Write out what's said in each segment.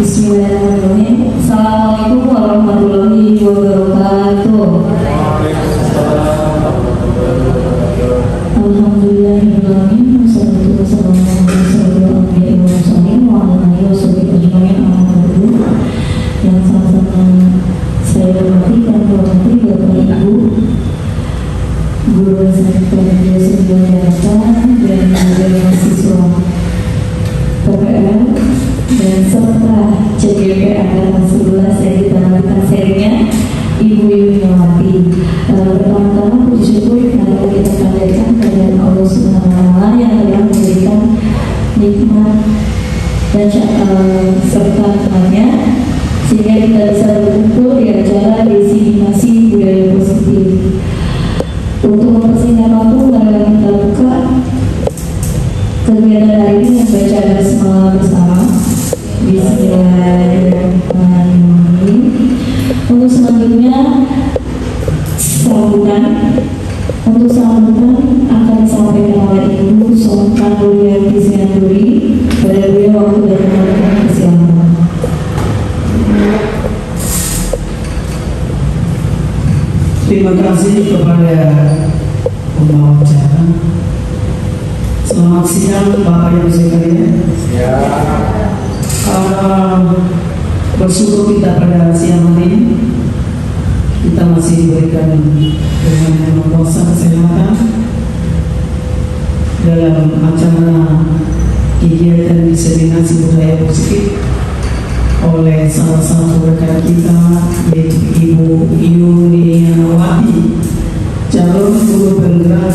Bismillahirrahmanirrahim. Assalamualaikum warahmatullahi wabarakatuh. Alhamdulillahirrahmanirrahim. Wassalatu wassalamu ala asyrofil mursalin wa ala alihi washabihi ajmain. Yang sama-sama saya hormati dan hormati Bapak Ibu guru SMK Jakarta dan juga mahasiswa PPL dan serta CGP Angkatan 11 yang kita lakukan serinya Ibu Yuniawati. Pertama-tama puji syukur karena kita panjatkan kepada Allah Subhanahu wa Ta'ala yang telah memberikan nikmat dan serta temannya sehingga kita bisa berkumpul di acara diseminasi budaya positif. Untuk mempersingkat waktu, mari kita buka kegiatan hari ini yang bacaan bersama bersama. Bismillahirrahmanirrahim. Untuk selanjutnya sambutan akan disampaikan oleh Ibu Sonkandulia Tisnanduri. Pada beliau waktu dan mengucapkan persilakan. Terima kasih kepada pembawa acara. Selamat siang Bapak Ibu sekalian. Bersyukur kita pada siang hari ini kita masih diberikan dengan kuasa kesehatan dalam acara kegiatan diseminasi budaya positif oleh salah satu rekan kita yaitu Ibu Yuniawati, calon guru penggerak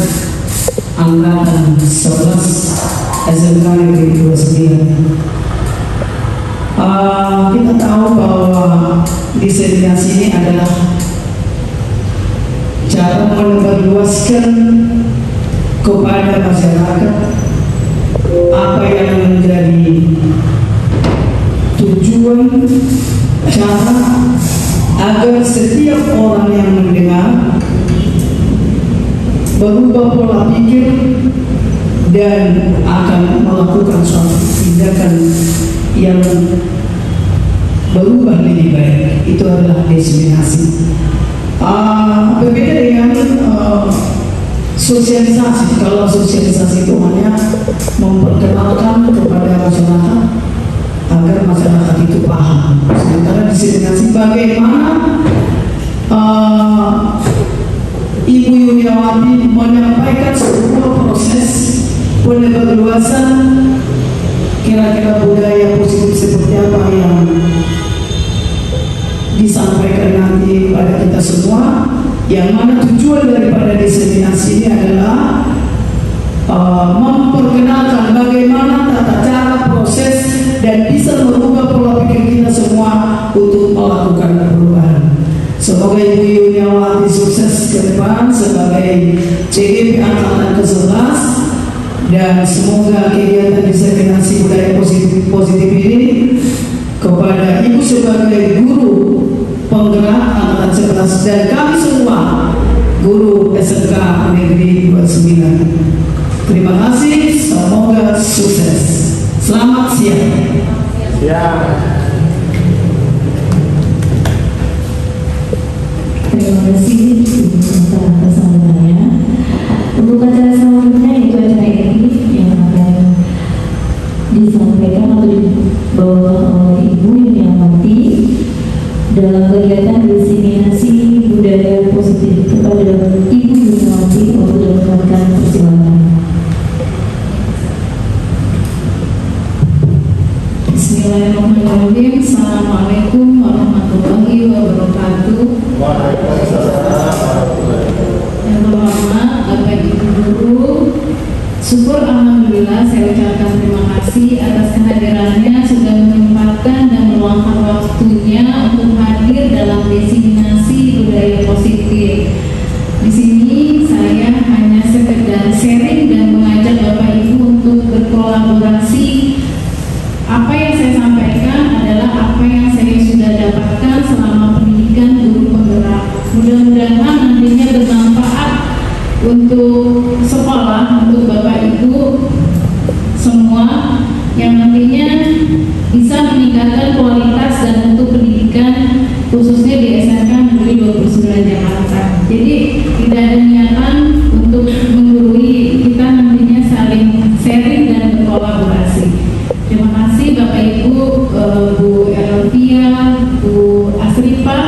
angkatan 11 SMK Negeri 29. Kita tahu bahwa diseminasi ini adalah cara meluaskan kepada masyarakat apa yang menjadi tujuan, cara agar setiap orang yang mendengar berubah pola pikir dan akan melakukan suatu tindakan yang berubah lebih baik. Itu adalah diseminasi. Berbeda dengan sosialisasi. Kalau sosialisasi itu hanya memperkenalkan kepada masyarakat agar masyarakat itu paham. Sementara diseminasi bagaimana Ibu Yuniawati menyampaikan sebuah proses peneluasan kira-kira budaya positif seperti apa yang disampaikan nanti pada kita semua, yang mana tujuan daripada diseminasi ini adalah memperkenalkan bagaimana tata cara, proses, dan bisa merubah pola pikir kita semua untuk melakukan perubahan. Semoga Ibu Yuniawati sukses ke depan sebagai CGP Angkatan ke-11 dan semoga kegiatan diseminasi budaya positif ini kepada Ibu sebagai guru penggerak Angkatan 11 dan kami semua guru SMK Negeri 29. Terima kasih, semoga sukses. Selamat siang. Terima kasih atas sambutannya. Untuk acara selanjutnya itu acara ini yang akan disampaikan atau dibawakan oleh Ibu Yuniawati dalam kegiatan diseminasi budaya positif. Kepada Ibu Yuniawati untuk mendapatkan persilakan. Bismillahirrahmanirrahim. Assalamualaikum warahmatullahi wabarakatuh. Yang terhormat Bapak Ibu Guru, syukur alhamdulillah saya ucapkan terima kasih atas kehadirannya sudah menyempatkan dan meluangkan waktunya untuk hadir dalam diseminasi budaya positif. Di sini saya hanya sekedar sharing dan mengajak Bapak Ibu untuk berkolaborasi. Apa yang saya sampaikan adalah apa yang saya sudah dapatkan selama pendidikan guru penggerak. Mudah-mudahan nantinya bermanfaat untuk sekolah, untuk Bapak Ibu semua yang nantinya bisa meningkatkan kualitas Asia, Bu Asripa,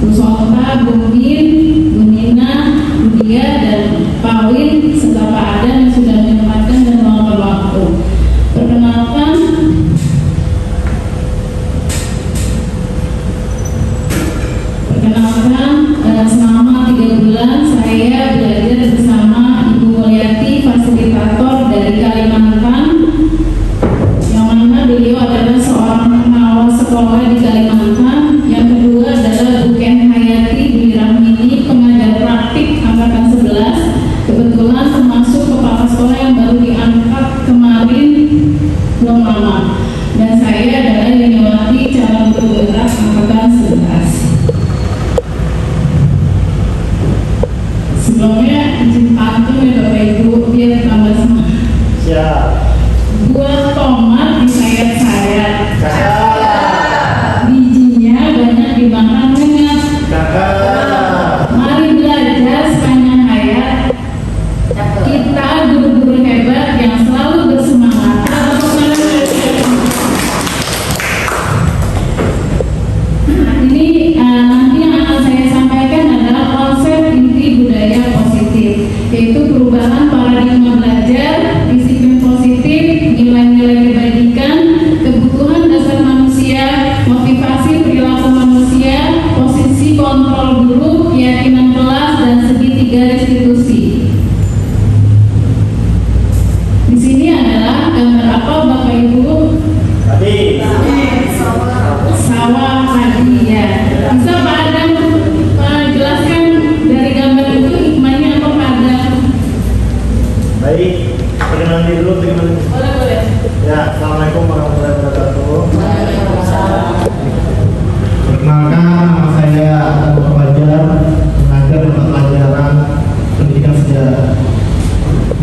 Bu Sonta, Bu Min, Bu Nina, Bu Dia, dan Pak Win, serta Pak Adan yang sudah menyempatkan dan meluangkan waktu. Perkenalkan, selama 3 bulan saya belajar bersama Ibu Mulyati, fasilitator dari Kalimantan, yang mana beliau adalah seorang pengawas sekolah di Kalimantan. Yang kedua adalah Bu Ken Hayati Dwi Rahmini, pengajar praktik angkatan 11, kebetulan termasuk kepala sekolah yang baru diangkat kemarin belum lama. Dan saya adalah Yuniwati, calon guru berat angkatan 11. Sebelumnya izin pantun ya Bapak Ibu biar tambah semangat. Siap. Buah tomat di sayat-sayat, bijinya banyak dimakan hangat. Mari belajar sepanjang hayat, kita guru-guru hebat yang selalu bersemangat. Ini nanti yang akan saya sampaikan adalah konsep inti budaya positif, yaitu perubahan paradigma belajar, disiplin positif, nilai-nilai kebajikan, kebutuhan dasar manusia, motivasi perilaku manusia, posisi kontrol guru, keyakinan kelas, dan segitiga restitusi. Di sini adalah gambar apa Bapak Ibu? Tadi. Sawah padi ya. Bisa Pak Adam jelaskan dari gambar itu hikmahnya apa Pak Adam? Baik, perkenalan diri dulu bagaimana? Boleh. Ya, Assalamualaikum warahmatullahi wabarakatuh. Perkenalkan, nama saya Abu Fajar, mengajar mata pelajaran pendidikan sejarah.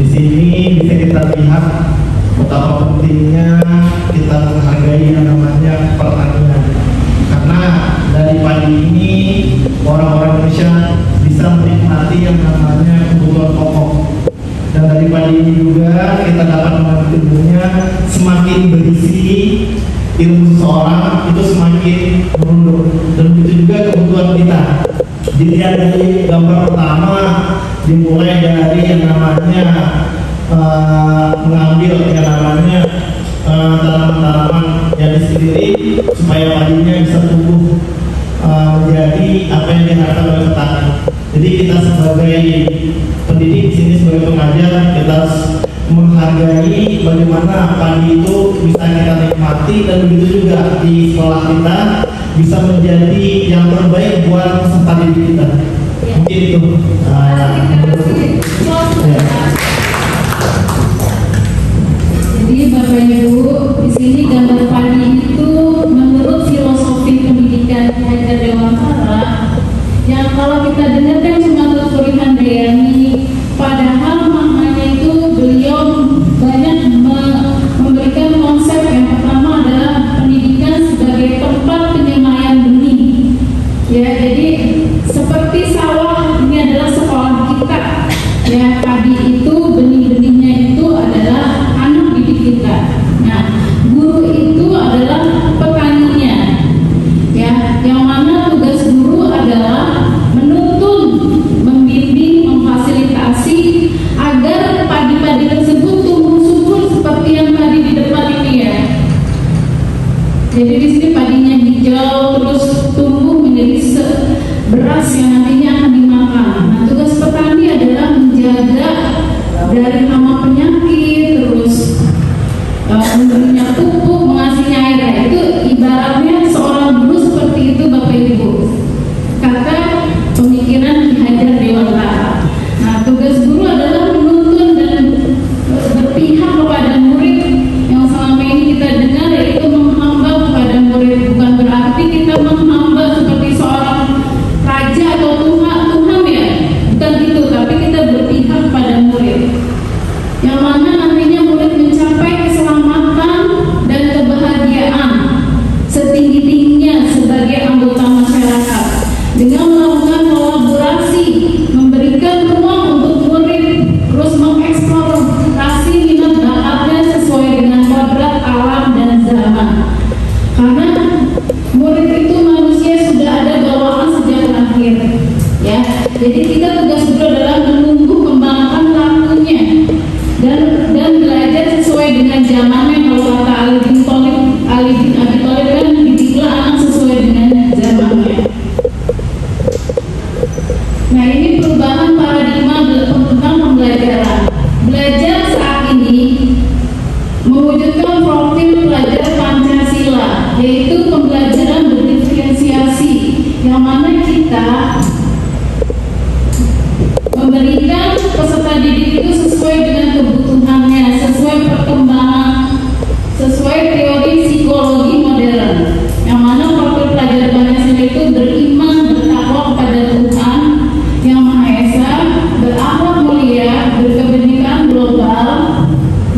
Di sini bisa kita lihat betapa pentingnya kita menghargai yang namanya pertanian. Karena dari padi ini orang-orang Indonesia bisa menikmati yang namanya kebutuhan pokok. Dan dari padi ini juga kita dapat mengambil ilmunya, semakin berisi ilmu seseorang itu semakin menurun. Dan begitu juga kebutuhan kita. Dilihat dari gambar pertama, dimulai dari yang namanya mengambil yang namanya tanaman-tanaman yang disendiri supaya padinya bisa tumbuh menjadi apa yang diharapkan oleh petani. Jadi kita sebagai pendidik di sini, sebagai pengajar, kita harus menghargai bagaimana padi itu bisa kita nikmati, dan begitu juga di sekolah kita bisa menjadi yang terbaik buat peserta didik kita. Mungkin itu. Jadi Bapak Ibu, di sini gambar padi itu menurut filosofi pendidikan Ki Hajar Dewantara, yang kalau kita dengarkan cuma Dr. Handayani, padahal maknanya itu beliau banyak memberikan konsep. Yang pertama adalah pendidikan sebagai tempat penyemaian benih. Ya, jadi seperti sawah ini adalah sekolah kita. Ya, padi itu benih-benihnya itu adalah anak didik kita. Nah, guru itu adalah petaninya. Ya, yang mana tugas guru adalah menuntun, membimbing, memfasilitasi agar padi-padi tersebut tumbuh subur seperti yang tadi di depan ini ya. Jadi di sini padinya hijau terus tumbuh menjadi beras yang nantinya akan dimakan. Nah, tugas petani adalah menjaga dari hama penyakit, terus memberinya pupuk, mengasihnya air. Itu ibaratnya seorang guru seperti itu Bapak Ibu. Kata pemikiran Ki Hajar Dewantara. Nah, tugas guru adalah menuntun dan berpihak kepada murid. Yang selama ini kita dengar yaitu menghamba kepada murid. Bukan berarti kita menghamba seperti seorang raja atau Tuhan ya. Bukan gitu, tapi kita berpihak pada murid. sesuai teori psikologi modern, yang mana profil pelajar Pancasila itu beriman, bertakwa kepada Tuhan Yang Maha Esa, berakhlak mulia, berkebenekaan global,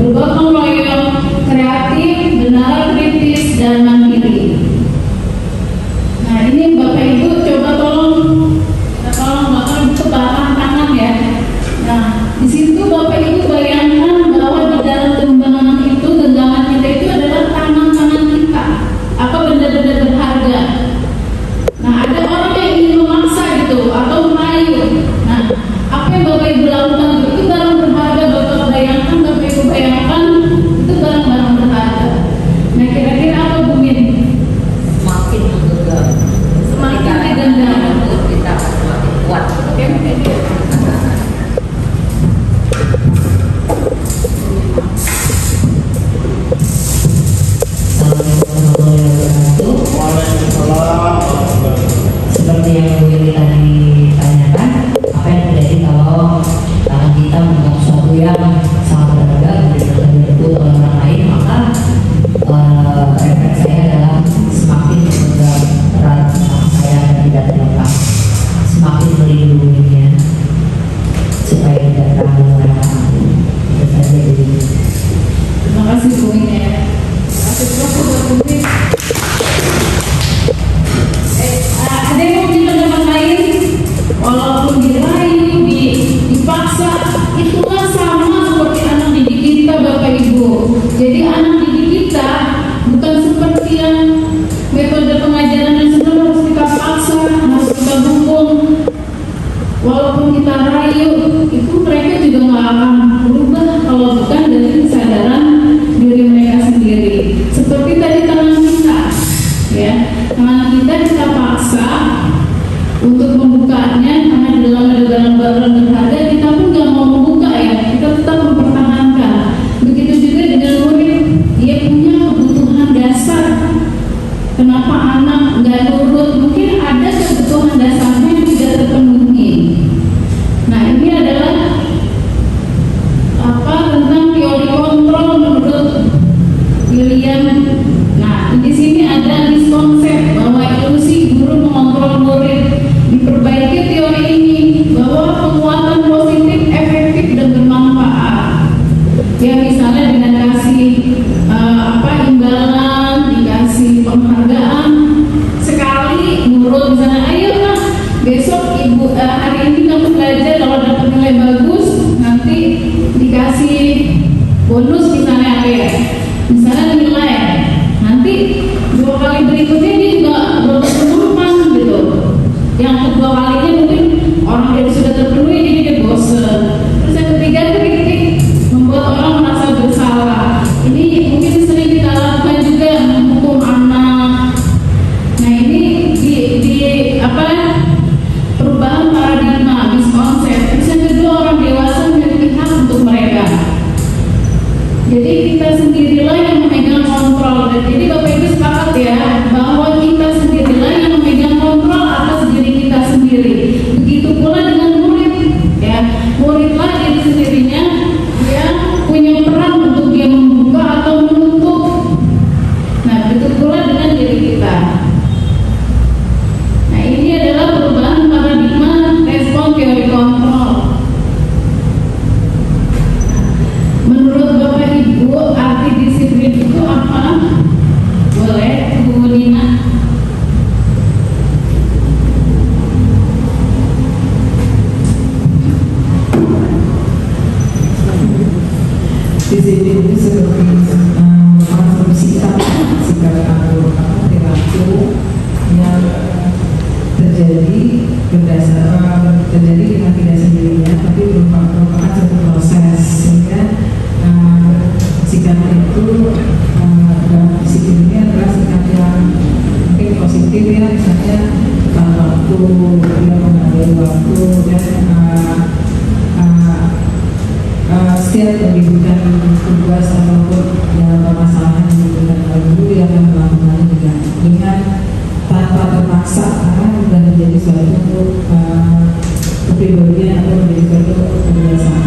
bergotong royong, kreatif, benar, kritis, dan mandiri. Nah ini Bapak Ibu coba tolong Bapak Ibu tangan ya. Nah di situ Bapak Ibu bayangkan bahwa di dalam genggaman kita itu adalah tangan-tangan kita, apa benda-benda berharga. Nah ada orang yang ingin memaksa gitu atau merayu. Nah apa yang Bapak Ibu lakukan itu barang berharga. Bapak Ibu bayangkan itu barang-barang berharga. Nah kira-kira apa Bu Min? Semakin menggenggam, Semakin digenggam. kita semakin kuat. Oke, Seperti yang Bu Yuli tadi tanyakan, apa yang terjadi kalau tangan kita memegang sesuatu yang sangat berharga, kemudian direbut oleh orang lain, maka refleks saya adalah semakin memegang erat tangan saya dan tidak terlepas, semakin melindunginya supaya tidak terlalu merasa. Itu saja jadi. terima kasih Bu Min ya. Terima kasih buat Bu Min. Ada yang mau pendapat lain? Walaupun dirayu, dipaksa, itulah sama seperti anak didik kita Bapak Ibu. Jadi anak didik kita bukan seperti yang metode pengajaran yang sebenarnya harus kita paksa, harus kita dukung. Walaupun kita rayu, itu mereka juga nggak akan berubah kalau bukan dari kesadaran diri mereka sendiri. Seperti tadi tangan kita, ya, tangan kita paksa untuk membukanya karena di dalam ada barang-barang berharga, kita pun nggak mau membuka ya, kita tetap mempertahankan. Begitu juga dengan murid, dia punya kebutuhan dasar. Kenapa anak nggak nurut? Mungkin ada kebutuhan dasarnya yang tidak terpenuhi. Nah ini adalah apa tentang teori kontrol menurut William. Nah di sini ada miskonsep bahwa ilusi guru mengontrol murid. Diperbaiki teori ini bahwa penguatan positif, efektif dan bermanfaat. Ya misalnya dengan kasih imbalan, dikasih penghargaan sekali nurut, misalnya ayo lah besok ibu hari ini kamu belajar, kalau dapat nilai bagus nanti dikasih bonus misalnya apa ya, misalnya nilai nanti 2 kali berikutnya dia juga berpenurunan gitu. Yang kedua kalinya mungkin orang yang sudah terpenuhi jadi dia bosan. Terus yang ketiga kritik membuat orang merasa bersalah. Ini mungkin sering kita lakukan juga menghukum anak. Nah ini di perubahan paradigma, miskonsep. Terus yang kedua orang dewasa memiliki hak untuk mereka. Jadi kita sendirilah yang memegang kontrol. Jadi Bapak Ibu sepakat ya bahwa kita sendirilah yang memegang kontrol atas diri kita sendiri. Begitu pula dengan murid, ya muridlah diri sendirinya yang punya peran untuk dia membuka atau menutup. Nah begitu pula dengan diri kita. Nah ini adalah perubahan paradigma respon teori kontrol. Menurut Bapak Ibu arti disiplin itu apa? Boleh Bu Nina? Disiplin itu seperti masuk sikap atau perilaku yang terjadi dengan tidak sendirinya, tapi merupakan satu proses, sehingga sikap itu dalam disiplin ini adalah sikap yang mungkin positif ya, misalnya tepat waktu, dia mengambil waktu dan setiap pendidikan tugas ataupun permasalahan yang diberikan oleh guru yang akan melakukannya juga dengan tanpa terpaksa, karena sudah menjadi suatu kepribadian atau menjadi suatu kebiasaan.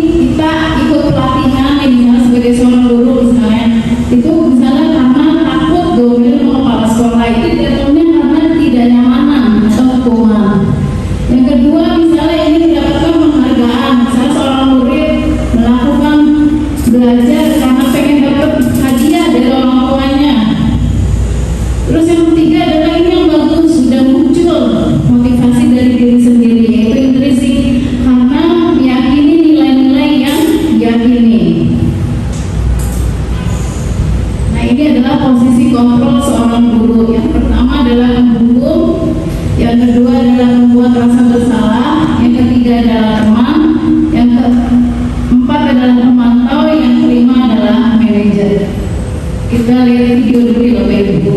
kita ikut pelatihan nih, misalnya sebagai seorang guru misalnya, itu misalnya karena takut diomelin sama kepala sekolah, itu jatuhnya karena tidak nyamanan atau hukuman. Yang kedua, misalnya ini mendapatkan penghargaan, misalnya seorang murid melakukan belajar karena pengen dapat hadiah dari orang tuanya. Terus yang ketiga adalah ini yang bagus, sudah muncul motivasi dari diri sendiri, yaitu intrinsik, karena meyakini nilai-nilai yang diyakini. Nah, ini adalah posisi kontrol seorang guru. Yang pertama adalah menghukum, yang kedua adalah membuat rasa bersalah, yang ketiga adalah teman, yang keempat adalah pemantau, yang kelima adalah manajer. Kita lihat video dulu ya Bapak Ibu.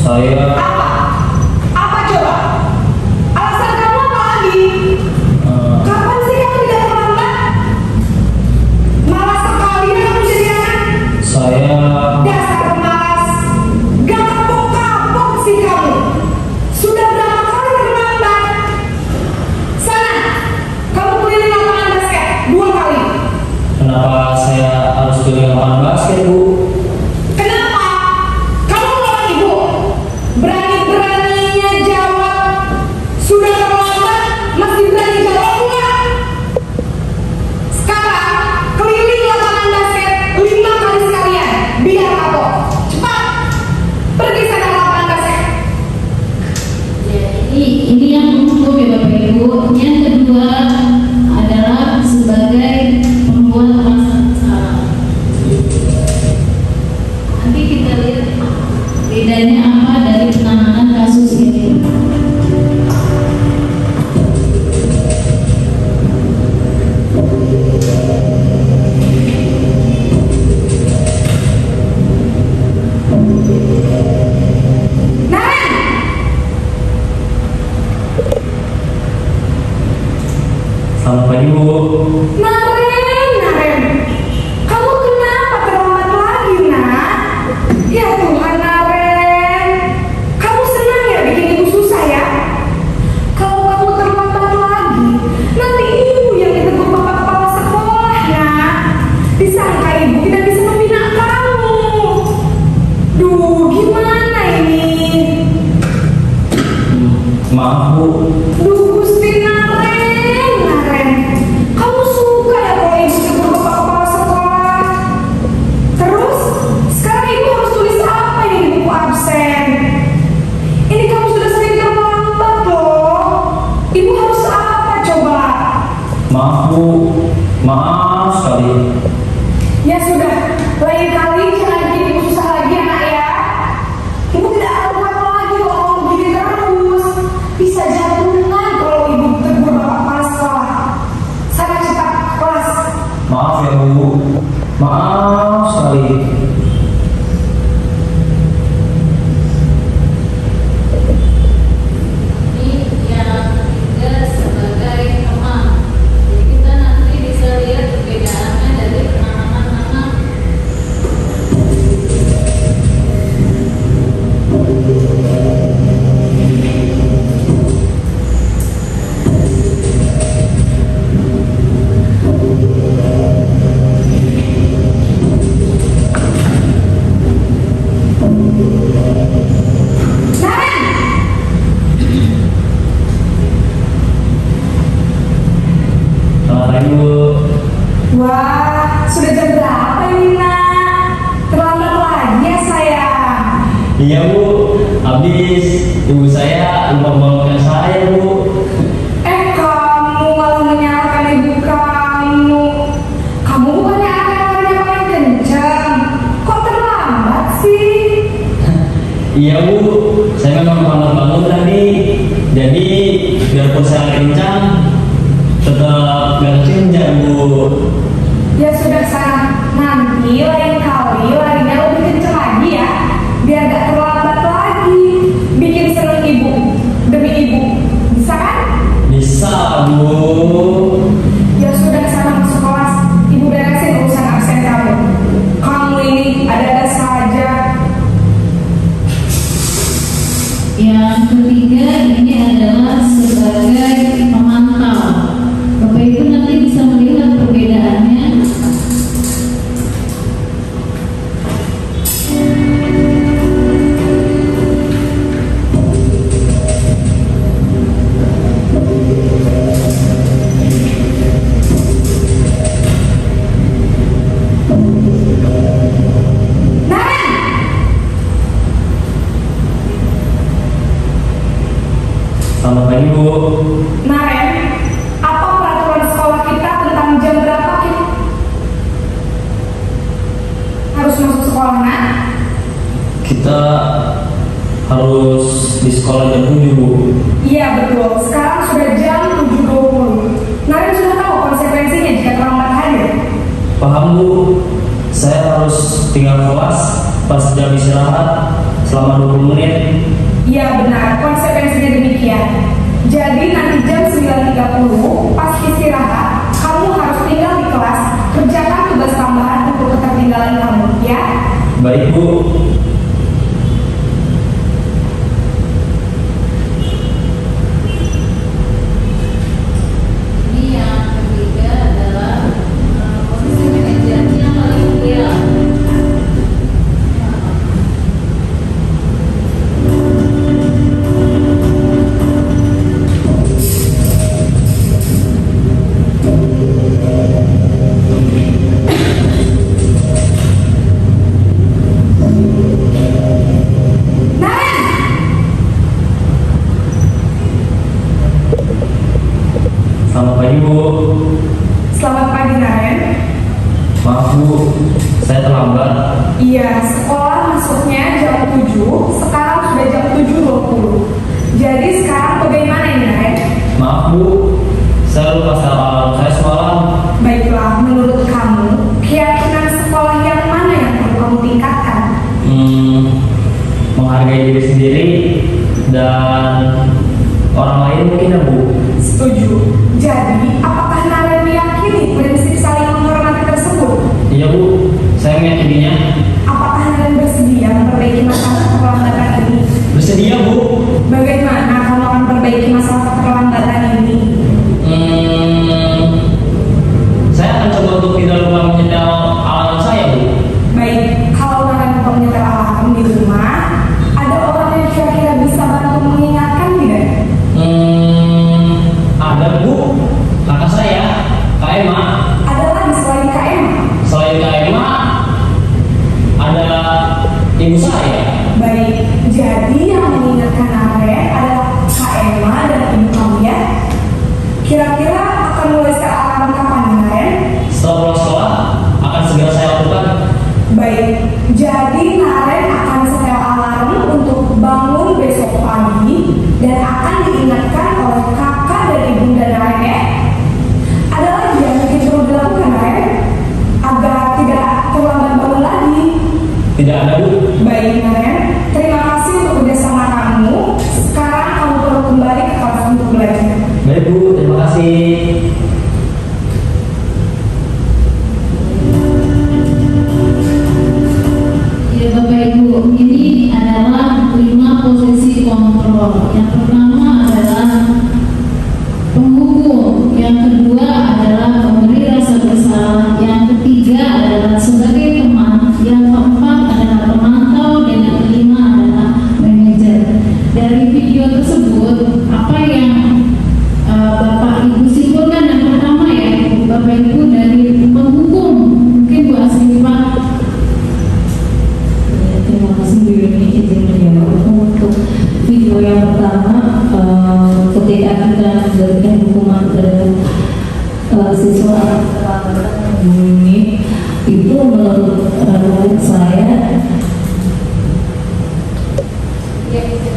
Saya Apa coba? Alasan kamu apa lagi? Kapan sih kamu tidak terlambat? Malas sekali ya kamu jadi anak. saya Dasar pemalas. Gak kapok-kapok sih kamu. Sudah berapa kali terlambat? Sana, kamu keliling lapangan basket 2 kali. kenapa saya harus keliling lapangan basket, Bu? Kenapa? Kamu melawan ibu. Berani-beraninya jawab. Sudah terlambat, masih berani jawab enggak? Sekarang keliling lapangan basket 5 kali sekalian. Biar kapok. Cepat. Pergi sana ke lapangan basket. Jadi ini yang untuk ya Bapak Ibu. Yang kedua adalah sebagai pembuat rasa bersalah. Nanti kita lihat bedanya apa dari penanganan kasus ini. Naren! Selamat pagi, Bu. Naren! Kamu kenapa terlambat lagi, nak? Ya Tuhan, Naren. Kamu senang ya bikin ibu susah ya? Kalau kamu terlambat lagi, nanti ibu yang ditegur bapak kepala sekolah, nak. Disangka ibu tidak bisa membina kamu. Duh, gimana ini? Maaf, Bu. Duh, Gusti Naren. Kamu suka ya kalau ibu tegur bapak kepala sekolah? Terus, sekarang ibu harus tulis apa ini di buku absen? Ini kamu sudah sering terlambat loh. Ibu harus apa coba? Maaf, Bu. Maaf sekali. Ya sudah, lain kali jangan bikin ibu susah lagi anak ya. Ibu tidak akan kuat lagi kalau kamu begini terus. Bisa jantungan kalau ibu tegur bapak kepala sekolah. Sana cepat kelas. Maaf ya, Bu. Maaf sekali. Ini yang ketiga sebagai teman. Jadi kita nanti bisa lihat perbedaannya dari sudah jam berapa ini nak? Terlambat lagi ya sayang. Iya Bu, habis ibu saya lupa bangunkan saya Bu. Kamu malah menyalahkan ibu kamu. Kamu bukannya akan yang paling kencang. Kok terlambat sih? Iya Bu, saya memang terlambat bangun tadi. Jadi biarpun saya kencang, tetap gak kencang Bu. Ya sudah sana, nanti lain kali larinya lebih kencang lagi ya. Biar gak terlambat lagi. Bikin seneng ibu, demi ibu. Bisa kan? Bisa Bu. Ya sudah sana masuk kelas. Ibu beresin urusan absen kamu. Kamu ini ada-ada saja. Yang ketiga ini adalah sebagai pemantau. Bapak Ibu nanti bisa melihat perbedaannya. Selamat pagi Bu. Naren, apa peraturan sekolah kita tentang jam berapa kita harus masuk sekolah nak? Kita harus di sekolah jam 7 Bu. Iya betul, sekarang sudah jam 7.20. Naren sudah tahu konsekuensinya jika terlambat hadir. Paham Bu, saya harus tinggal kelas pas jam istirahat selama 20 menit. Iya benar, konsekuensinya demikian. Jadi nanti jam 9.30 pas istirahat, kamu harus tinggal di kelas, kerjakan tugas tambahan untuk ketertinggalan kamu, ya? Baik Bu. Ini yang ketiga adalah posisi manajernya paling ideal. Selamat pagi Bu. Selamat pagi Naren. Maaf Bu, saya terlambat. Iya, sekolah masuknya jam 7, sekarang sudah jam 7.20. Jadi sekarang bagaimana ini Naren? Maaf Bu, saya lupa setel alarm saya semalam. Baiklah, menurut kamu, keyakinan sekolah yang mana yang perlu kamu tingkatkan? Menghargai diri sendiri dan orang lain mungkin ya Bu. Setuju. Jadi, apakah Naren meyakini prinsip saling menghormati tersebut? Iya Bu, saya meyakininya. Apakah Naren bersedia memperbaiki masalah keterlambatan ini? Bersedia Bu. Bagaimana kamu akan perbaiki masalah keterlambatan ini? Saya akan coba untuk tidak lupa menyetel alarm saya Bu. Baik, kalau Naren lupa menyetel alarm di rumah, ada orang yang kira-kira bisa bantu mengingatkan tidak? Ada Bu, kakak saya, Kak Emma. Ada lagi selain Kak Emma? Selain Kak Emma, ada ibu saya. Baik, jadi yang mengingatkan Naren adalah Kak Emma dan ibu kamu ya? Kira-kira akan mulai setel alarm kapan Naren? Setelah pulang sekolah, akan segera saya lakukan. Baik,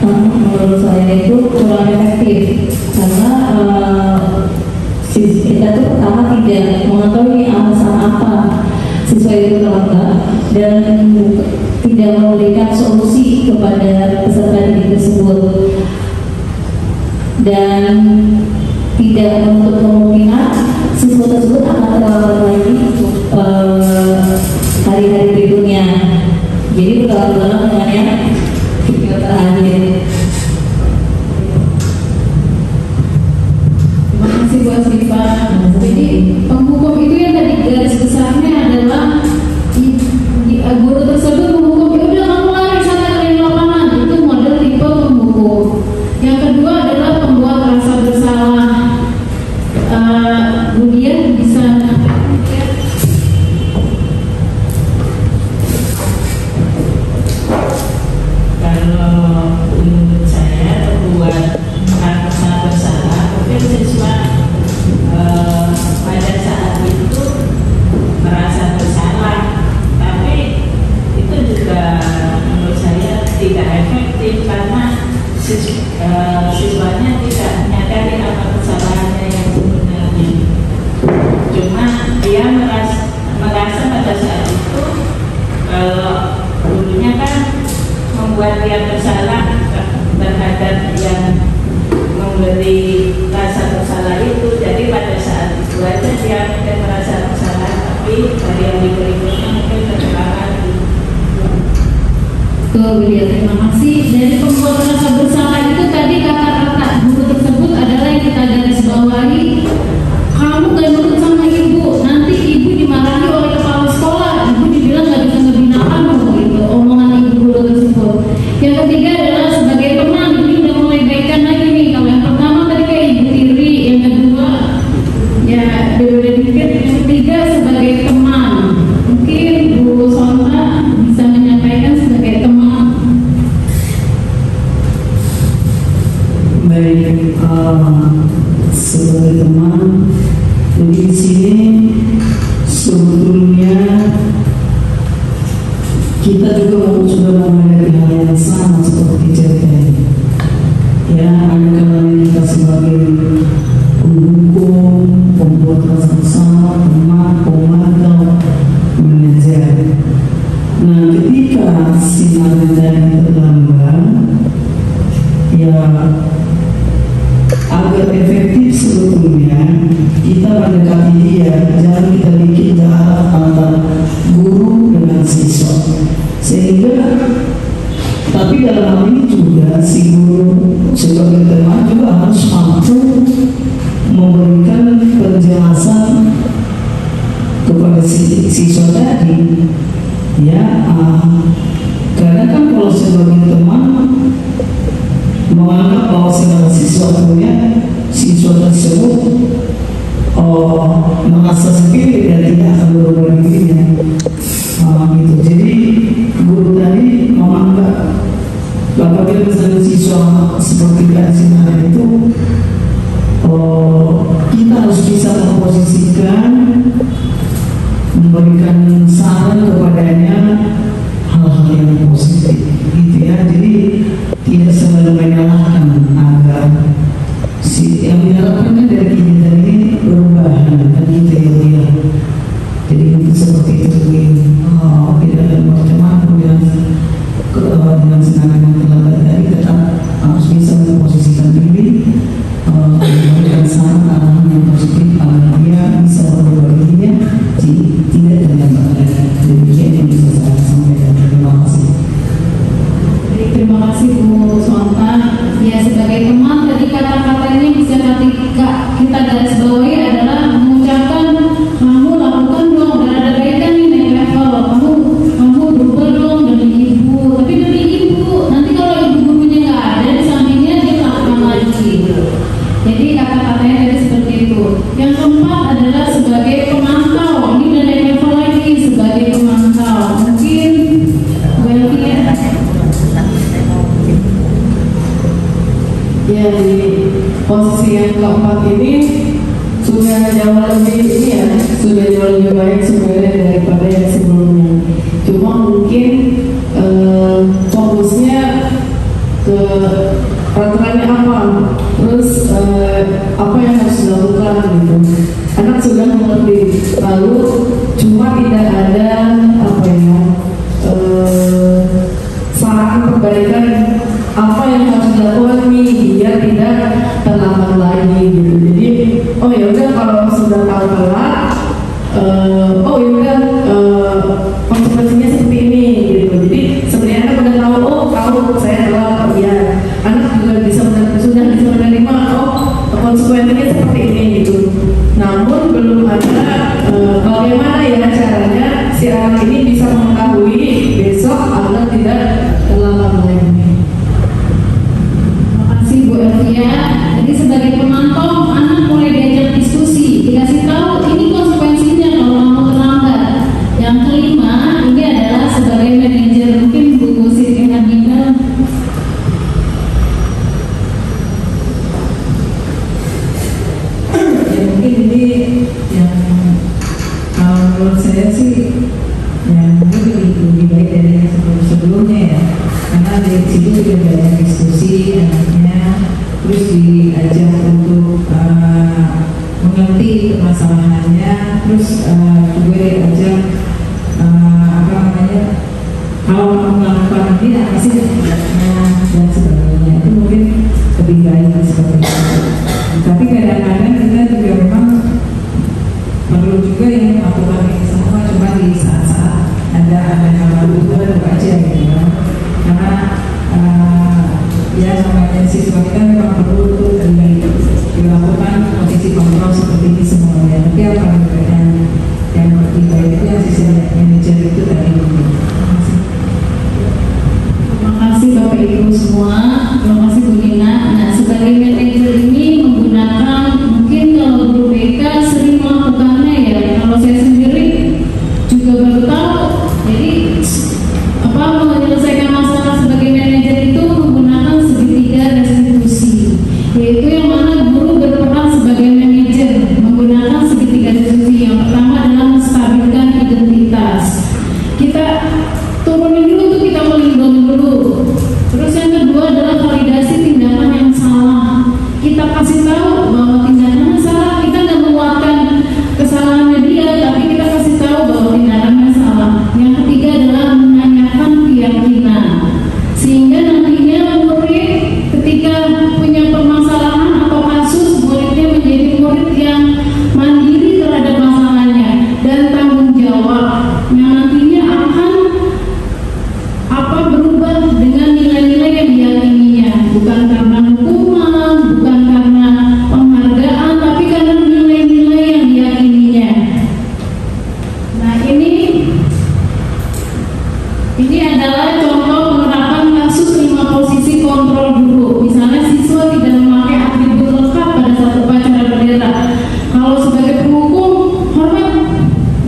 menurut saya itu kurang efektif karena kita tuh pertama tidak mengetahui alasan apa siswa itu terlambat dan tidak memberikan solusi kepada peserta didik tersebut, dan tidak menutup kemungkinan siswa tersebut akan terlambat lagi hari-hari berikutnya. Jadi berlalu-lalu dengan yang terakhir. Terima kasih Bu Asrifa. Jadi penghukum itu yang tadi garis besarnya adalah guru tersebut menghukum, ya udah kamu lari sana dari lapangan, itu model tipe penghukum. Yang kedua adalah pembuat rasa bersalah. Kemudian bisa menurut saya membuat rasa bersalah, mungkin siswa pada saat itu merasa bersalah, tapi itu juga menurut saya tidak efektif karena siswanya tidak menyadari apa kesalahannya yang sebenarnya. Cuma dia merasa pada saat itu kalau gurunya kan membuat dia bersalah terhadap yang memberi rasa bersalah itu, jadi pada saat itu aja dia mungkin merasa bersalah, tapi dari yang berikutnya mungkin terulang lagi. Terima kasih. Dari pembuat rasa bersalah itu tadi kata-kata guru tersebut adalah yang kita garis bawahi. Kamu gak nurut sama ibu, nanti ibu dimarahi oleh kepala sekolah, ibu dibilang gak bisa ngebina kamu, gitu omongan ibu guru tersebut. Yang ketiga adalah sebagai teman, ini udah mulai baikkan lagi nih. Kalau yang pertama tadi kayak ibu tiri, yang kedua ya beda dikit, yang ketiga sebagai teman. Mungkin Bu Sonta bisa menyampaikan sebagai teman. Baik, sebagai teman, jadi di sini sebetulnya kita juga sudah menghadapi hal yang sama seperti cerita ini. Ya, ada kalanya kita sebagai pendukung, pembuat rasa bersalah, teman, pemantau, manajer. Nah, ketika si manajer terlambat, ya agar efektif sebetulnya kita mendekati dia, jangan kita bikin jarak antara guru dengan siswa, sehingga tapi dalam hal ini juga si guru sebagai teman juga harus mampu memberikan penjelasan kepada siswa tadi, ya karena kan kalau sebagai teman menganggap bahwa segala sesuatunya siswa tersebut merasa sendiri dan tidak akan berubah dirinya, gitu. Jadi guru tadi menganggap apabila misalnya siswa seperti kasihan itu, kita harus bisa memposisikan, memberikan saran kepadanya hal-hal yang positif, gitu ya. Jadi tidak selalu menyalahkan, agar si yang diharapkan dari kegiatan ini berubah dan gitu ya. Jadi itu seperti itu, tidak ada macam-macam dengan senang yang terlambat tadi, tetap harus bisa memposisikan diri, memberikan saran arahan yang positif agar dia bisa berubah dirinya, tidak dengan baik. Demikian yang bisa saya sampaikan. Terima kasih. Terima kasih Bu Sonta. Ya, sebagai teman tadi kata-katanya bisa kita garis bawahi adalah mengucapkan, kamu lakukan dong, dan ada baikkan nih naik level, kamu berubah dong dari ibu, tapi dari ibu nanti kalau ibu gurunya nggak ada di sampingnya dia lakukan lagi. Jadi kata-katanya tadi seperti itu. Yang keempat adalah sebagai pemantau, ini udah naik level lagi sebagai pemantau. Mungkin ya di posisi yang keempat ini sudah jauh lebih baik sebenarnya daripada yang sebelumnya. Cuma lalu cuma tidak ada apa ya saran perbaikan apa yang harus dilakukan nih biar tidak terlambat lagi gitu. Jadi oh ya udah kalau sudah tahu telat oh ya udah konsekuensinya seperti ini gitu. Jadi sebenarnya anak udah tahu saya telat ya, anak juga sudah bisa menerima konsekuensinya seperti ini gitu. Namun belum ada bagaimana ya caranya si anak ini bisa mengetahui besok agar tidak terlambat lagi. Terima kasih Bu Elvia. Jadi sebagai pemantau, anak mulai diajak diskusi, dikasih tahu ini konsekuensinya kalau kamu terlambat. Yang kelima, ini adalah sebagai manajer, mungkin Bu Siti Hadinda. Ya mungkin ini yang menurut saya sih yang mungkin lebih baik dari yang sebelumnya ya, karena di situ juga banyak diskusi anaknya, terus diajak untuk mengerti permasalahannya, terus juga diajak apa namanya, kalau kamu melakukan ini apa sih dampaknya dan sebagainya, itu mungkin lebih baik seperti itu. Tapi kadang-kadang kita juga memang perlu juga yang melakukan ini semua, cuma di saat-saat ada hal baru aja gitu kan. Karena ya namanya siswa kita memang perlu untuk dilakukan posisi kontrol seperti ini semuanya. Tapi apa yang lebih baik itu yang sisi manajer itu tadi. Terima kasih Bapak Ibu semua. Terima kasih Bu Nina. Nah, sebagai manajer ini menggunakan, mungkin kalau guru BK sering melakukannya ya. Kalau saya sendiri juga baru tahu. Jadi menyelesaikan masalah sebagai manajer itu menggunakan segitiga restitusi, yaitu yang mana guru berperan sebagai manajer menggunakan segitiga restitusi. Yang pertama adalah menstabilkan identitas. Kita turunin dulu tuh, kita melindungi dulu. Terus yang kedua adalah validasi tindakan yang salah. Kita kasih tahu bahwa tindakannya salah. Kita nggak menguatkan kesalahannya dia, tapi kita kasih tahu bahwa tindakannya salah. Yang ketiga adalah menanyakan keyakinan, sehingga nantinya murid ketika punya permasalahan atau kasus, muridnya menjadi murid yang mandiri terhadap masalahnya dan tanggung jawab, yang nantinya akan berubah dengan nilai-nilai yang diyakininya, bukan karena hukuman, bukan karena penghargaan, tapi karena nilai-nilai yang diyakininya. Nah, ini adalah contoh penerapan kasus 5 posisi kontrol guru. Misalnya siswa tidak memakai atribut lengkap pada saat upacara bendera. Kalau sebagai penghukum, hormat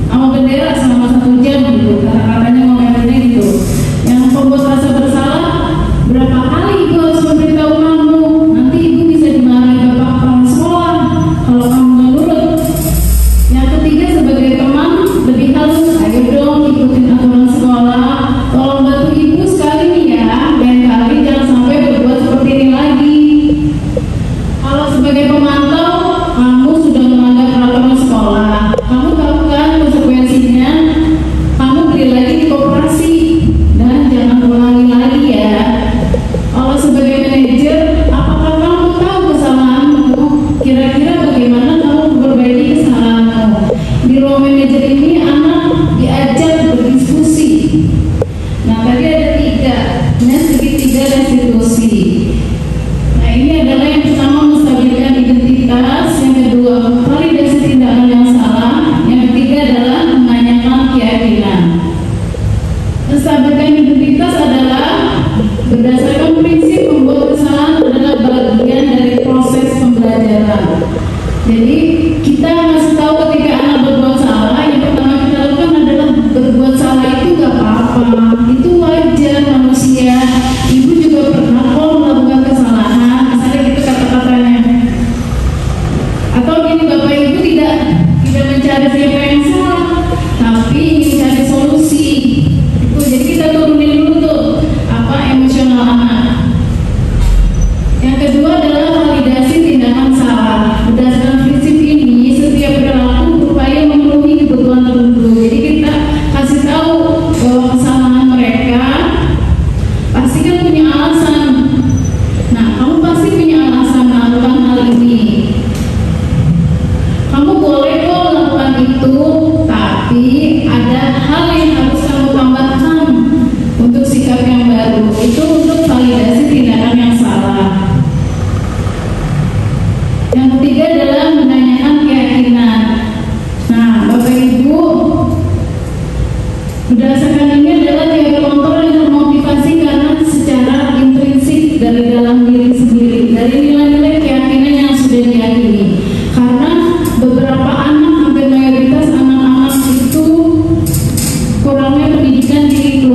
sama bendera selama 1 jam gitu, kata-katanya ngomelnya gitu. Yang membuat rasa bersalah, berapa kali ibu harus memberitahu kamu, nanti ibu bisa dimarahi bapak kepala sekolah kalau kamu nggak nurut. Yang ketiga, sebagai teman lebih halus, ayo dong ikutin aturan sekolah, tolong bantu ibu sekali nih ya, lain kali jangan sampai berbuat seperti ini lagi. Kalau sebagai pemantau, kamu sudah melanggar peraturan sekolah, kamu tahu kan konsekuensinya, kamu beli lagi di koperasi.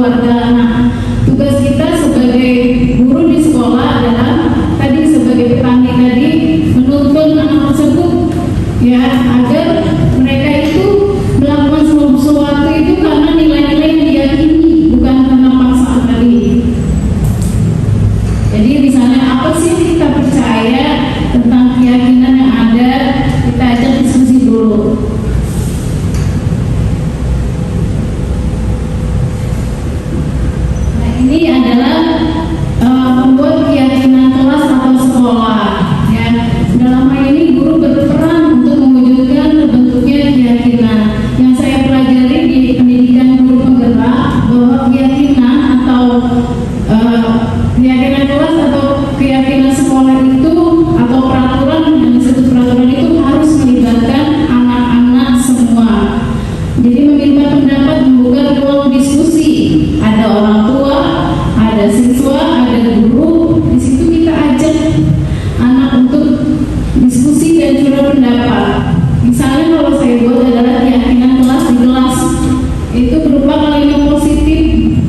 keluarga. Nah, tugas kita sebagai guru di sekolah adalah tadi sebagai petani tadi menuntun anak tersebut ya agar mereka itu melakukan sesuatu itu karena nilai-nilai yang diyakini, bukan karena paksaan tadi. Jadi misalnya apa sih kita percaya tentang keyakinan yang ada, kita ajak diskusi dulu. Nah, ini adalah membuat keyakinan kelas atau sekolah. Ya, dalam hal ini guru berperan untuk mewujudkan terbentuknya keyakinan. Yang saya pelajari di pendidikan guru penggerak bahwa keyakinan atau keyakinan kelas atau keyakinan sekolah itu atau peraturan yang disebut peraturan itu harus melibatkan anak-anak semua. Jadi meminta pendapat, membuka ruang diskusi. Ada orang tua, ada siswa, ada guru. Di situ kita ajak anak untuk diskusi dan curah pendapat. Misalnya kalau saya buat adalah keyakinan kelas di kelas, itu berupa kalimat positif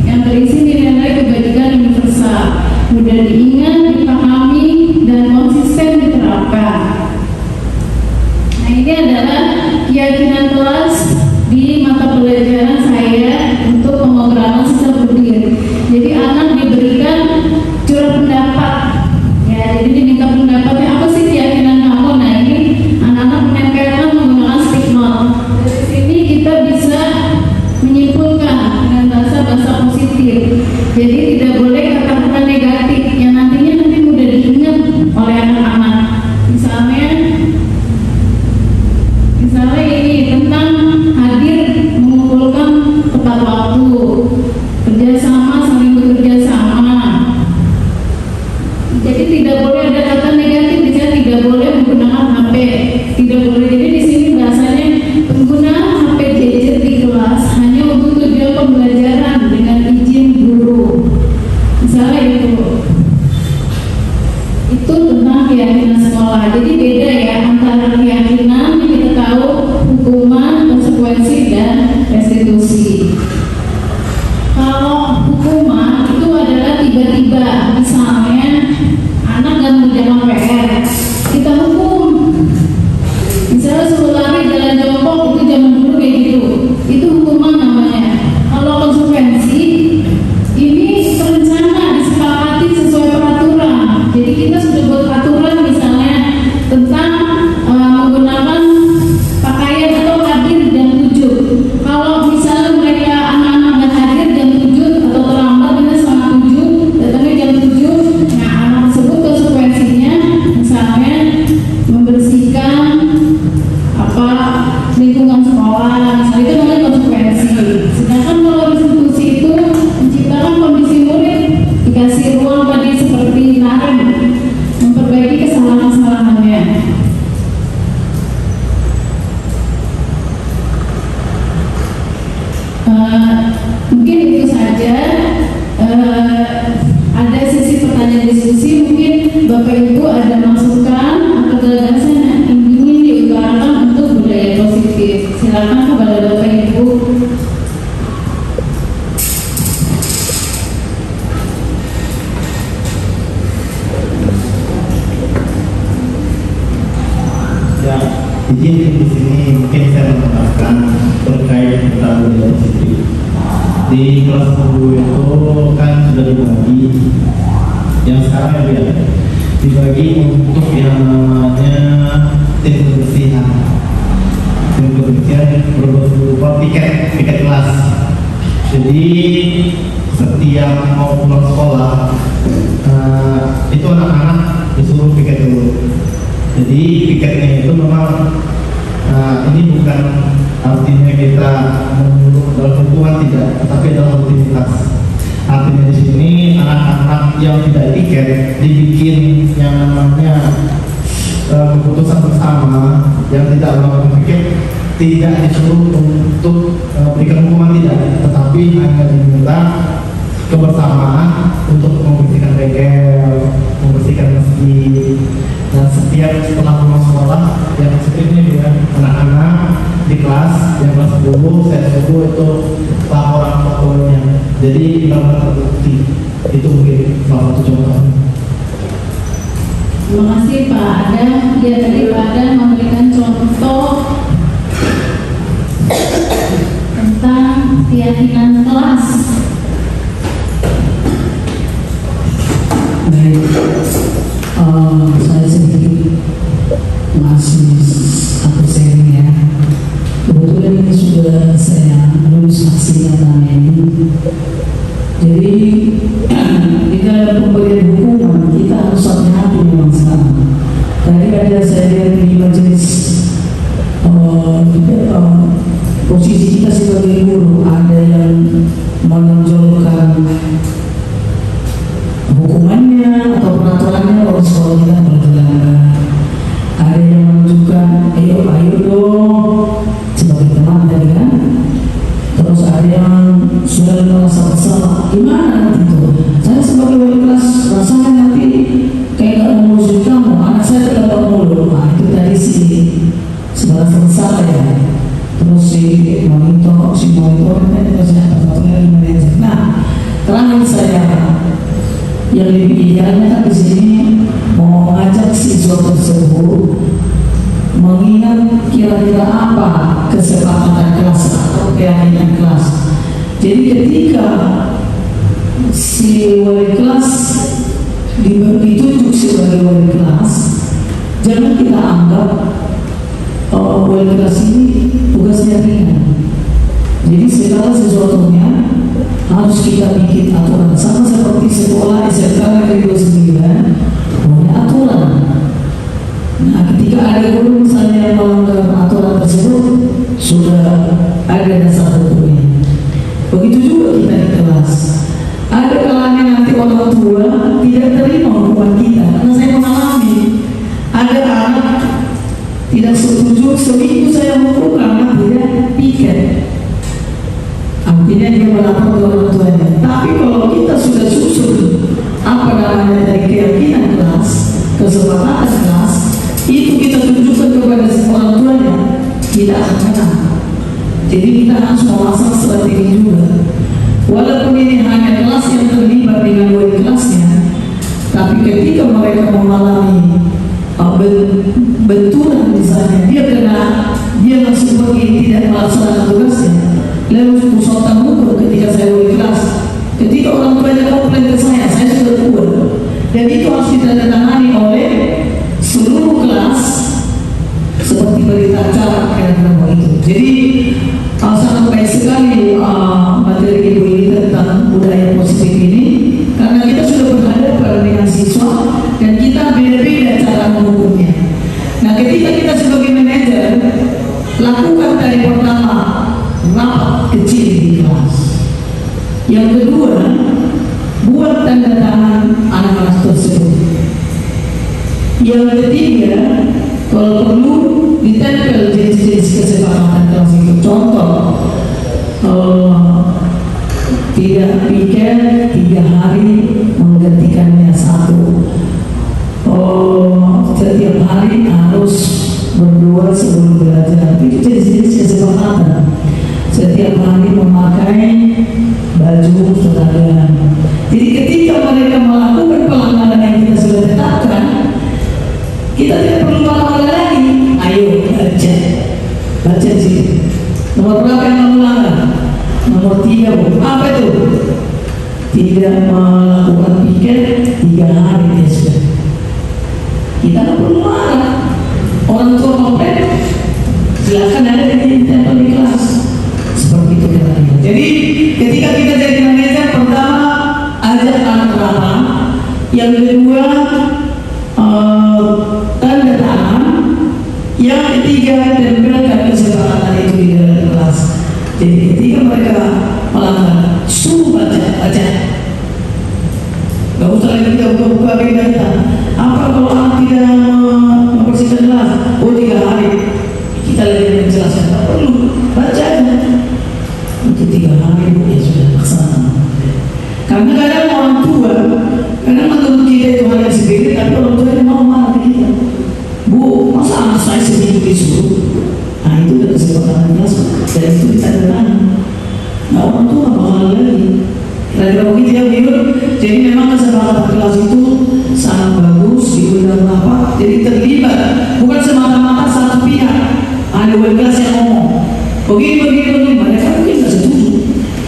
yang berisi nilai-nilai kebajikan universal, mudah diingat, dipahami, dan konsisten diterapkan. Nah, ini adalah keyakinan kelas di mata pelajaran saya untuk pemrograman sistem berdiri. Jadi anak diberikan curah pendapat. Ya, jadi diminta pendapatnya apa sih keyakinan kamu. Nah, ini anak-anak menempelkan menggunakan stigma. Dari sini kita bisa menyimpulkan dengan bahasa-bahasa positif. Jadi tidak boleh kata-kata negatif yang nanti mudah diingat oleh anak-anak. Misalnya ini tentang hadir, mengumpulkan tepat waktu, kerjasama, saling bekerja sama. Jadi tidak boleh ada kata negatif, misalnya tidak boleh menggunakan HP, tidak boleh. Jadi di sini bahasanya penggunaan HP gadget di kelas hanya untuk tujuan pembelajaran dengan izin guru. Misalnya itu tentang keyakinan sekolah. Jadi beda ya antara keyakinan yang kita tahu hukuman, konsekuensi, dan restitusi. Kalau hukuman itu adalah tiba-tiba, misalnya anak gak mengerjakan PR, kita hukum. Misalnya suruh lari jalan jongkok, itu zaman dulu kayak gitu, itu hukuman namanya. Kalau konsekuensi ini rencana disepakati sesuai peraturan. Jadi kita sudah buat aturan misalnya tentang menggunakan pakaian atau hadir jam 7. Kalau misalnya mereka anak-anak nggak hadir jam 7 atau terlambat dengan setengah 7, datangnya jam 7, nah anak tersebut konsekuensinya misalnya membersihkan lingkungan sekolah, misalnya itu namanya konsekuensi. Sedangkan kalau restitusi itu menciptakan kondisi murid dikasih ruang tadi seperti narem, memperbaiki kesalahan-kesalahannya. Mungkin itu saja. Ada sesi pertanyaan diskusi. Mungkin Bapak Ibu ada masukan atau gagasan yang ingin diutarakan untuk budaya positif. Silakan kepada Bapak Ibu. Ya, izin di sini mungkin saya menambahkan terkait tentang budaya positif. Di kelas 10 itu kan sudah dibagi, yang sekarang ya dibagi untuk yang namanya tim kebersihan. Tim kebersihan berupa tiket kelas. Jadi setiap mau pulang sekolah itu anak-anak disuruh piket dulu. Jadi piketnya itu memang ini bukan artinya kita menyuruh dalam hitungan, tidak, tetapi dalam rutinitas. Artinya di sini anak-anak yang tidak tiket dibikin yang namanya keputusan bersama, yang tidak melakukan piket tidak disuruh untuk berikan hukuman, tidak, tetapi hanya diminta kebersamaan untuk membersihkan bengkel, membersihkan masjid. Dan setiap setelah pulang sekolah yang sepertinya dengan anak-anak di kelas yang kelas 10 saya suruh itu laporan fotonya Jadi kita terbukti. Itu mungkin salah satu contohnya. Terima kasih Pak Adam. Ya, tadi Pak Adam memberikan contoh tentang keyakinan kelas. Baik, saya sedikit masih satu seri ya. Kebetulan ini sudah saya lulus laksanakan ini. Jadi di dalam pemberian hukuman kita harus hati-hati memang sekarang. Tadi ada saya lihat di majelis posisi kita sebagai guru, ada yang menonjolkan hukumannya atau peraturannya oleh sekolah kita berjalan. Ada yang menunjukkan ayo dong sebagai teman tadi kan. Terus ada yang sudah merasa bersalah, gimana nanti itu? Saya sebagai wali kelas rasanya nanti kayak gak mengurusin kamu, anak saya tidak mulu. Nah itu dari sebagai selesai ya. Terus si monitor itu saya peraturan manajer. Nah terakhir saya yang lebih idealnya kan di sini mau mengajak siswa tersebut mengingat kira-kira apa kesepakatan kelas atau keyakinan kelas. Jadi ketika si wali kelas ditunjuk sebagai wali kelas, jangan kita anggap wali kelas ini tugasnya ringan. Jadi segala sesuatunya harus kita bikin aturan, sama seperti sekolah SMK Negeri 29 punya aturan. Nah ketika ada guru misalnya melanggar aturan tersebut, sudah ada dasar hukumnya. Begitu juga kita di kelas. Ada kalanya nanti orang tua tidak terima hukuman kita, karena saya mengalami ada anak tidak setuju, seminggu saya hukum karena tidak piket. Artinya dia melapor ke orang tuanya. Tapi kalau kita sudah susun apa namanya dari keyakinan kelas, kesepakatan kelas, itu kita tunjukkan kepada orang tuanya, tidak akan menang. Jadi kita harus memasang strategi juga. Walaupun ini hanya kelas yang terlibat dengan wali kelasnya, tapi ketika mereka mengalami benturan misalnya, dia langsung pergi tidak melaksanakan tugasnya, lalu musotan hukum ketika saya wali kelas. Ketika orang tuanya komplain ke saya sudah kuat, dan itu harus ditandatangani oleh seluruh kelas seperti berita acara kira-kira itu. Jadi sangat baik sekali materi ibu ini tentang budaya positif ini, karena kita sudah berhadapan dengan siswa dan kita beda-beda cara menghukumnya. Nah ketika kita sebagai manajer lakukan dari pertama rapat kecil di kelas, yang kedua buat tanda tangan anak-anak tersebut, yang ketiga kalau perlu ditempel jenis-jenis kesepakatan kelas itu. Contoh tidak piket 3 hari menggantikannya 1. Setiap hari harus berdua sebelum belajar. Itu jenis-jenis kesepakatan. Setiap hari memakai baju seragam. Jadi ketika mereka melakukan pelanggaran yang kita sudah tetapkan, kita tidak perlu lama lagi. Ayo baca sih. Nomor berapa yang melanggar? Nomor 3. Apa itu? Tidak melakukan piket 3 hari besok. Kita tidak perlu marah. Orang tua komplain, silakan ada di tempel di kelas. Seperti itu kira-kira. Jadi ketika kita jadi manajer, pertama ajak anak rapat, yang kedua tanda tangan, yang ketiga tempelkan kesepakatan itu di dalam kelas. Jadi ketika mereka melanggar, suruh baca. Gak usah lagi kita buka-buka kita. Apa kalau anak tidak membersihkan kelas? 3 hari kita lagi menjelaskan, tak perlu baca aja. Untuk 3 hari ya sudah laksana. Karena kadang orang tua, kadang menurut kita itu hal yang sepele, tapi orang tua yang mau marah kita. Bu, masa anak saya seminggu disuruh? Nah itu udah kesepakatan kelas, dan itu ditandatangani. Nah orang tua bakal lagi. memang semangat kelas itu sangat bagus, diundang apa, jadi terlibat, bukan semata-mata satu pihak. Ada wali kelas yang ngomong, begini, mereka mungkin tidak setuju.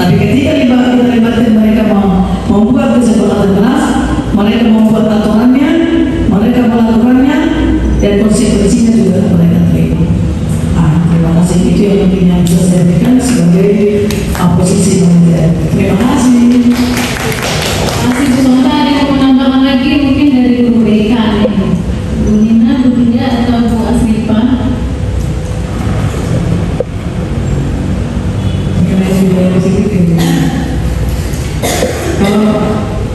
Tapi ketika libatkan mereka mau membuat kesepakatan kelas, mereka membuat aturannya, mereka melakukannya, dan konsekuensinya juga mereka terima. Terima kasih, itu yang mungkin yang bisa saya berikan sebagai posisi manajer. Terima kasih. Masih Bu Sonta ada yang mau menambahkan lagi mungkin dari guru BK nih. Bu Nina, Bu Tia, atau Bu Asrifa? Mengenai budaya positif ya. Kalau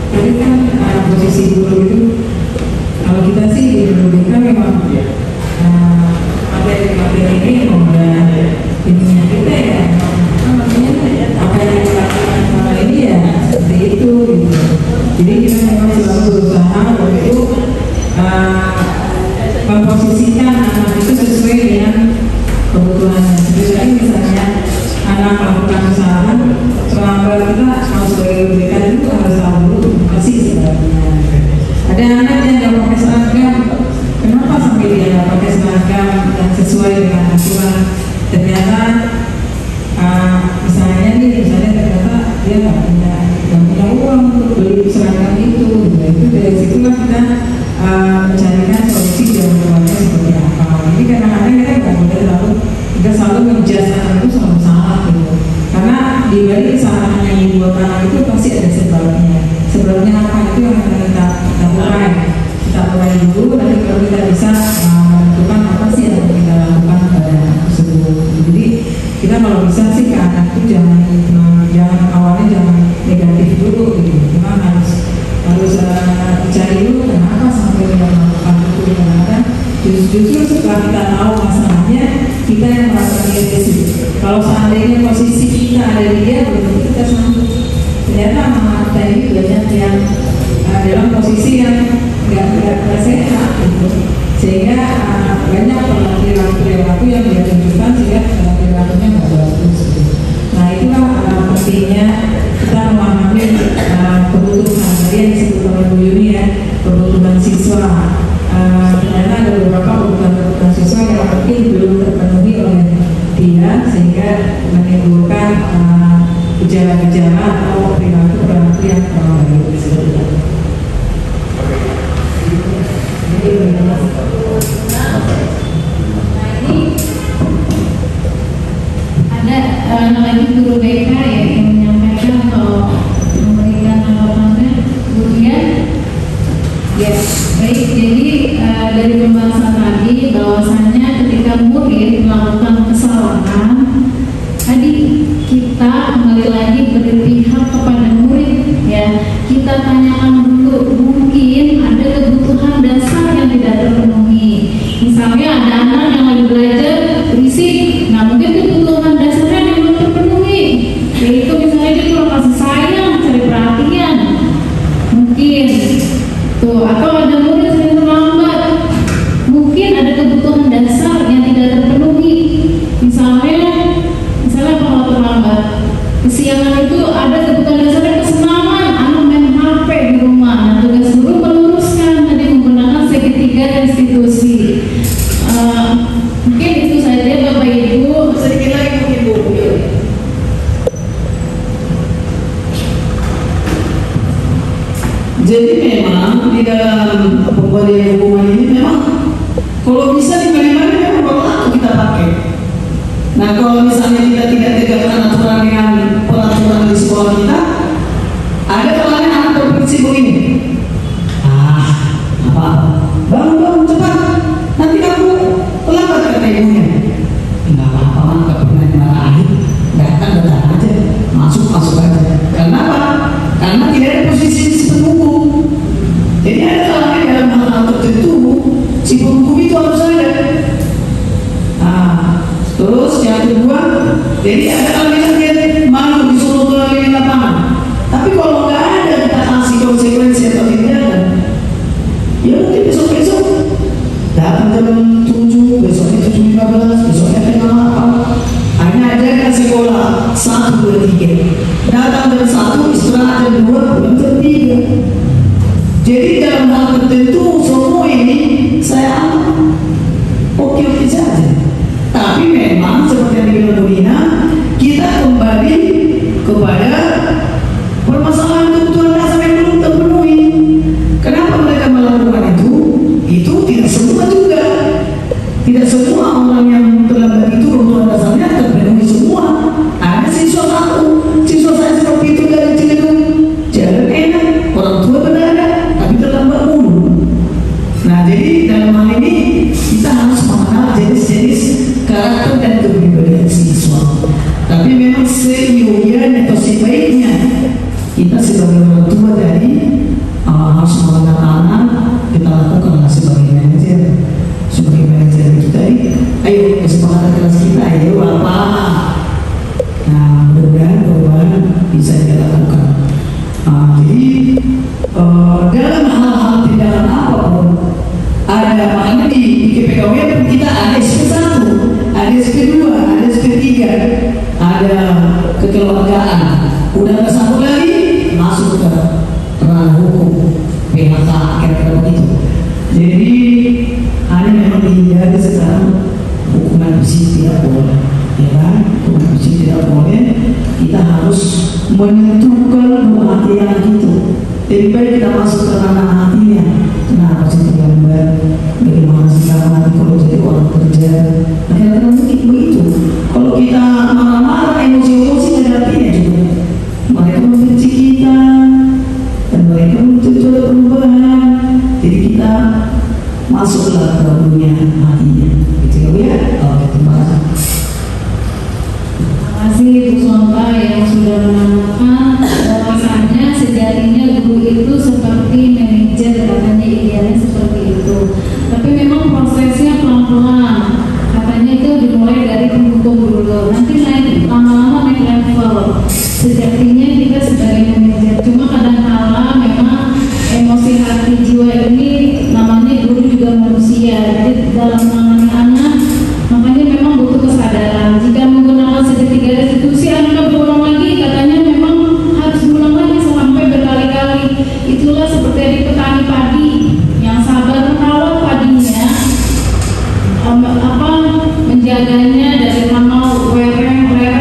tadi kan posisi guru itu, kalau kita sih di guru BK memang materi ini memang ininya kita ya, apa yang kita lakukan selama ini ya seperti itu gitu. Jadi kita memang selalu berusaha untuk memposisikan anak itu sesuai dengan kebutuhannya. Sebenarnya misalnya anak melakukan usaha, selama kita mau sebagai BK itu harus tahu dulu masih sebenarnya. Ada anak yang nggak pakai seragam, kenapa sampai dia nggak pakai seragam yang sesuai dengan aturan? Ternyata misalnya ternyata dia nggak punya uang untuk beli seragam itu. Itu dari situlah kita mencarikan solusi jalan keluarnya seperti apa. Jadi kadang-kadang kita selalu menjudge anak itu selalu salah gitu. Karena di balik kesalahan yang dibuat anak itu pasti ada sebabnya. Sebabnya apa itu yang akan kita urai. Kita urai dulu, nanti kalau kita bisa menentukan apa sih yang kita lakukan pada anak tersebut. Jadi kita kalau bisa sih ke anak itu jangan awalnya jangan negatif dulu gitu. Cuma harus cari dulu kenapa sampai dia melakukan itu. Karena justru setelah kita tahu masalahnya, kita yang merasa negatif. Kalau seandainya posisi kita ada di dia, berarti kita sanggup. Ternyata anak kita ini banyak yang dalam posisi yang nggak sehat gitu. Sehingga banyak perilaku yang dia tunjukkan sehingga perilakunya nggak bagus gitu. Nah itulah pentingnya kita memahami kebutuhan tadi yang disebut oleh Bu Yuni ya, kebutuhan siswa. Ternyata ada beberapa kebutuhan siswa yang mungkin belum terpenuhi oleh dia sehingga menimbulkan gejala-gejala atau perilaku yang kurang baik seperti itu. Ada lagi guru BK ya yang menyampaikan atau memberikan tanggapannya, kemudian ya baik. Jadi dari pembahasan tadi bahwasannya ketika murid melakukan kesalahan tadi kita kembali lagi berpihak kepada murid ya, kita tanyakan dulu mungkin ada kebutuhan dasar yang tidak terpenuhi. Misalnya ada anak yang lagi belajar berisik, nah mungkin kebutuhan dasarnya yang belum terpenuhi, yaitu misalnya dia kurang kasih sayang, cari perhatian mungkin tuh, atau ada murid yang terlambat, mungkin ada kebutuhan dasar yang tidak terpenuhi. Misalnya kalau terlambat kesiangan itu ada kebutuhan dasar yang kesenangan, anak main HP di rumah. Nah tugas guru meluruskan tadi menggunakan segitiga institusi. Mungkin itu saja Bapak Ibu. Sedikit lagi mungkin Bu. Jadi memang di dalam pemberian hukuman ini memang kalau bisa di mana-mana memang berlaku kita pakai. Nah kalau misalnya kita tidak tegakkan aturan dengan peraturan di sekolah kita, ada kalanya anak berprinsip begini, bangun cepat, nanti kamu terlambat kata ibunya. Nggak apa-apa, nggak pernah dimarahin, datang aja, masuk aja. Kenapa? Karena tidak ada posisi si penghukum. Jadi ada kalanya dalam hal tertentu si penghukum itu harus ada. Terus yang kedua, jadi ada kalanya dia malu disuruh keliling lapangan. Tapi kalau nggak ada kita kasih konsekuensi atau tindakan, ya mungkin besok datang jam 7, besoknya 7.15, besoknya jam 8. Hanya ada kan sekolah 1, 2, 3. Datang jam 1, istirahat jam 2, pulang jam 3. Jadi dalam hal tertentu semua ini saya oke-oke saja. Tapi memang seperti yang dibilang Bu Dina, kita kembali kepada permasalahan kebutuhan dasar yang belum terpenuhi. Kenapa mereka melakukan itu? Itu tidak semua juga. Tidak semua orang yang terlambat itu kebutuhan dasarnya terpenuhi semua. Ada siswa satu, siswa saya seperti itu dari Ciledug, jalan enak, orang tua berada, tapi terlambat mulu. Nah, jadi dalam hal ini kita harus mengenal jenis-jenis karakter dan kepribadian siswa. Tapi memang seyogianya atau sebaiknya kita sebagai orang tua dari harus mengenal anak, kita lakukan sebagai manajer. Sebagai manajer itu tadi, ayo kesepakatan kelas kita, ayo apa? Nah, mudah-mudahan perubahan bisa kita lakukan. Jadi dalam hal-hal tindakan apapun ada, makanya di KPKW pun kita ada SP1, ada SP2, ada SP3, ada kekeluargaan. Udah nggak satu lagi masuk ke ranah hukum, PHK, kira-kira begitu. Jadi ada memang dihindari sekarang hukuman fisik tidak boleh, ya kan? Hukuman fisik tidak boleh. Kita harus menentukan dua hati yang itu. Lebih baik kita masuk ke ranah hatinya. Kenapa sih terlambat? Bagaimana sikap hati kalau jadi orang kerja? Nah, kadang-kadang mungkin begitu. Kalau kita marah-marah, emosi-emosi ada artinya juga. Mereka membenci kita dan mereka menuntut ada perubahan. Jadi kita masuklah ke dunia hatinya. Gitu ya? Oke, terima kasih. Terima kasih Bu Sonta yang sudah menanyakan bahwasannya sejatinya guru itu seperti manajer, katanya idealnya seperti itu. Tapi memang prosesnya pelan-pelan. Katanya itu dimulai dari penghukum dulu, nanti naik lama-lama naik level. Sejatinya kita sebagai manajer, cuma kadang-kala memang emosi hati jiwa ini namanya guru juga manusia. Jadi dalam menangani anak, makanya memang butuh kesadaran. Jika menggunakan segitiga restitusi, anak berulang lagi, katanya memang harus berulang lagi sampai berkali-kali. Itulah seperti di petani padi yang sabar merawat padinya, menjaganya dari hama lereng ya,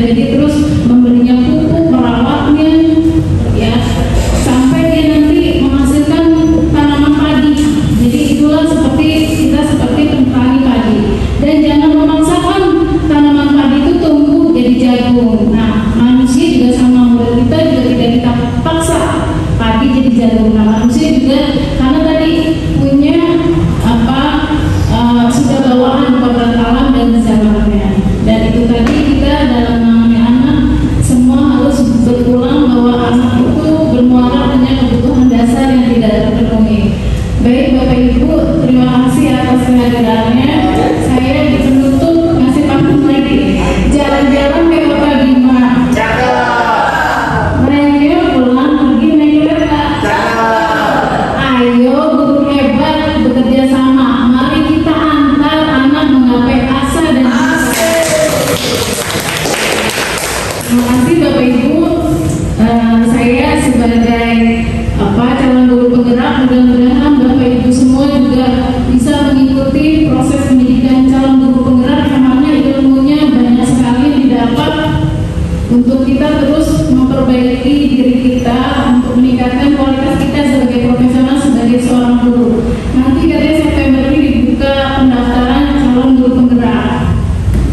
jadi terus memberinya pupuk, merawatnya ya, sampai dia nanti menghasilkan tanaman padi. Jadi itulah seperti kita seperti petani padi, dan jangan memaksakan tanaman padi itu tumbuh jadi jagung. Nah, manusia juga sama, murid kita juga tidak kita paksa padi jadi jagung. Nah, manusia juga karena tadi punya sudah bawaan kodrat alam dan zamannya. Dan itu tadi kita dalam menangani anak semua harus berulang bahwa anak itu bermuara dengan kebutuhan dasar yang tidak terpenuhi. Baik Bapak Ibu, terima kasih atas kehadirannya. Saya di penutup ngasih pantun lagi. Jalan-jalan kayak Bapak Bima. Mereka pulang pergi naik kereta. Ayo guru hebat bekerja sama. Mari kita antar anak menggapai asa dan cita. Terima kasih Bapak Ibu. Saya sebagai calon guru penggerak, mudah-mudahan Bapak Ibu semua juga bisa mengikuti proses pendidikan calon guru penggerak, yang mana ilmunya banyak sekali yang didapat untuk kita terus memperbaiki diri kita, untuk meningkatkan kualitas kita sebagai profesional, sebagai seorang guru. Nanti katanya September ini dibuka pendaftaran calon guru penggerak.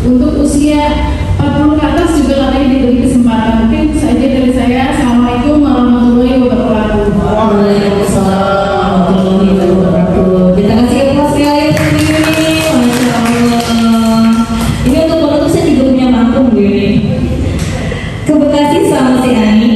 Untuk usia 40 ke atas juga katanya diberi kesempatan. Mungkin saja dari saya. Assalamualaikum warahmatullahi wabarakatuh. Waalaikumsalam warahmatullahi wabarakatuh. Kita kasih aplaus sekali ini. Masya Allah. Ini untuk penutup saya juga punya mangkuk gini. Ke Bekasi sama si Ani.